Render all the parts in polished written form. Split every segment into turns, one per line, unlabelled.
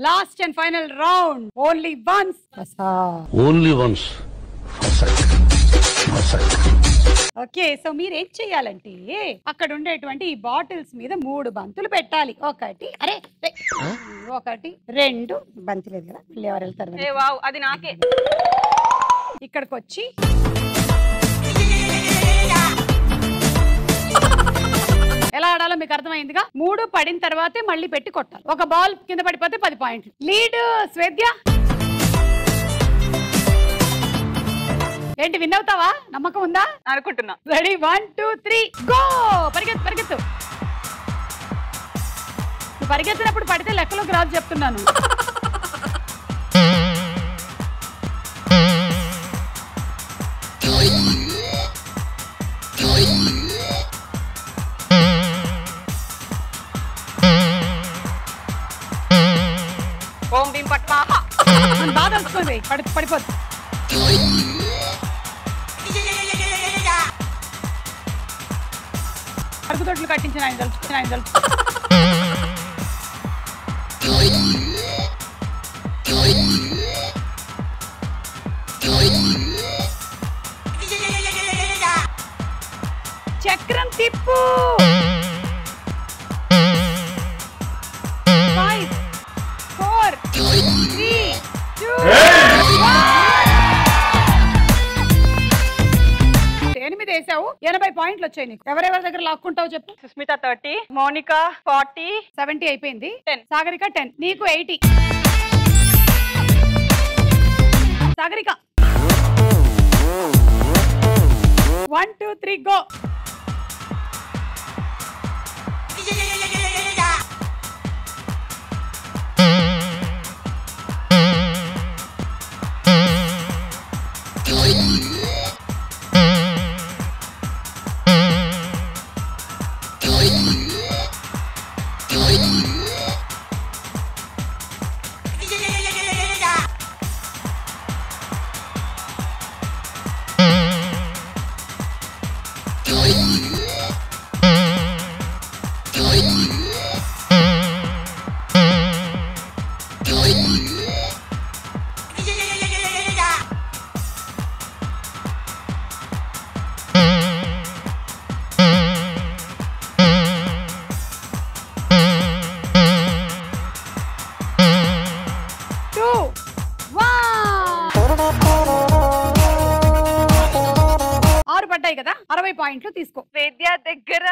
Last and final round. Only once.
Only once.
Okay, so మీరు ఏం చెయ్యాలంటే అక్కడ ఉండేటువంటి ఈ బాటిల్స్ మీద 3 బంతులు పెట్టాలి. ఒకటి, అరే ఒకటి, 2 బంతి లేదు కదా, మళ్ళీ ఎవరు వెళ్తారు?
అది నాకే.
ఇక్కడికి వచ్చి ఎలా ఆడాలో మీకు అర్థమైందిగా. 3 పడిన తర్వాతే మళ్ళీ పెట్టి కొట్టాలి. ఒక బాల్ కింద పడిపోతే 10 పాయింట్లు. లీడ్ శ్వేద్య. ఏంటి విన్ అవుతావా? నమ్మకం ఉందా?
అనుకుంటున్నా.
Ready, 1 2 3 go. పరిగెత్తు పరిగెత్తు. నువ్వు పరిగెత్తినప్పుడు పడితే లెక్కలోకి రాదు చెప్తున్నాను.
ఓం భీం పట్వాహ.
బాధ వస్తుంది, పడిపోద్దు. అరుగుదొడ్లు కట్టించిన ఆయన తెలుసు. చక్రం తిప్పు. 5 4 3 2 8 వేసావు. 80 పాయింట్లు వచ్చాయి నీకు. ఎవరెవరి దగ్గర లాక్కుంటావు చెప్పు.
సుస్మిత 30, మౌనిక 40,
70 అయిపోయింది.
10,
సాగరిక 10, నీకు 80. సాగరిక 1 2 3 గో. కదా 60 పాయింట్లు తీసుకో.
వేద్య దగ్గర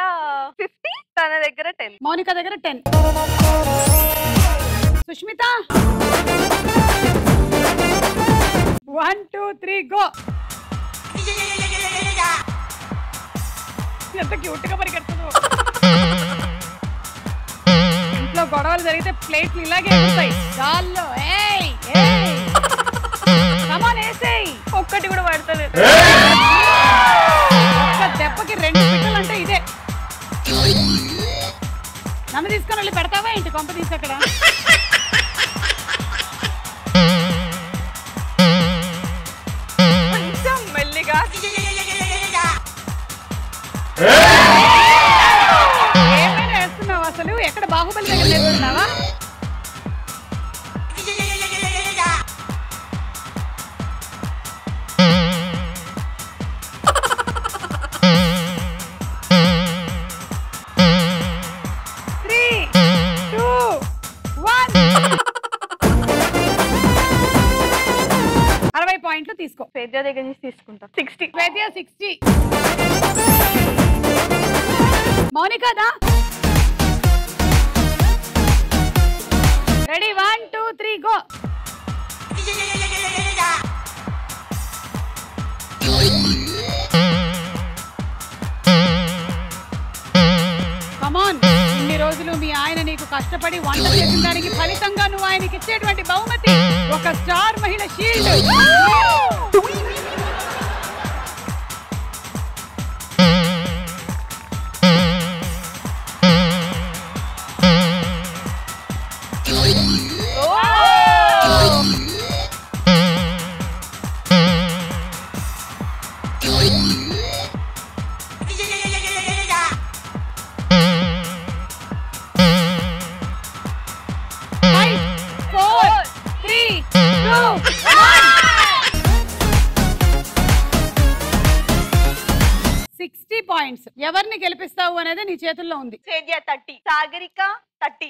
50, తన దగ్గర 10,
మౌనిక దగ్గర 10. సుష్మిత 1 2 3 గో. ఎంత క్యూట్ గా పరిగెడుతుందో. ఇంట్లో గొడవలు జరిగితే ప్లేట్లు ఇలాగే ఉంటాయి. చాలు, ఏయ్ ఏయ్ కమాన్ ఏసేయ్.
ఒక్కటి కూడా పడతలేదు.
దెబ్బకి 2 పిట్టలు అంటే ఇదే. నన్ను తీసుకొని వెళ్ళి పెడతావా ఏంటి కొంప తీసి అక్కడ?
కొంచెం మెల్లిగా.
ఏమైనా వేస్తున్నావు అసలు? ఎక్కడ బాహుబలి దగ్గర నేర్చుకున్నావా? తీసుకో.
వేద్య దగ్గర నుంచి తీసుకుంటా. 60.
వేద్య 60. మౌనికదా? Ready, 1 2 3 go. కమాన్. ఇన్ని రోజులు మీ ఆయన నీకు కష్టపడి వంట చేసిన దానికి ఫలితంగా నువ్వు ఆయనకి ఇచ్చేటువంటి బహుమతి ఒక స్టార్ మహిళ షీల్డ్. పాయింట్స్. ఎవరిని గెలిపిస్తావు అనేది నీ చేతుల్లో ఉంది.
30 సాగరిక 30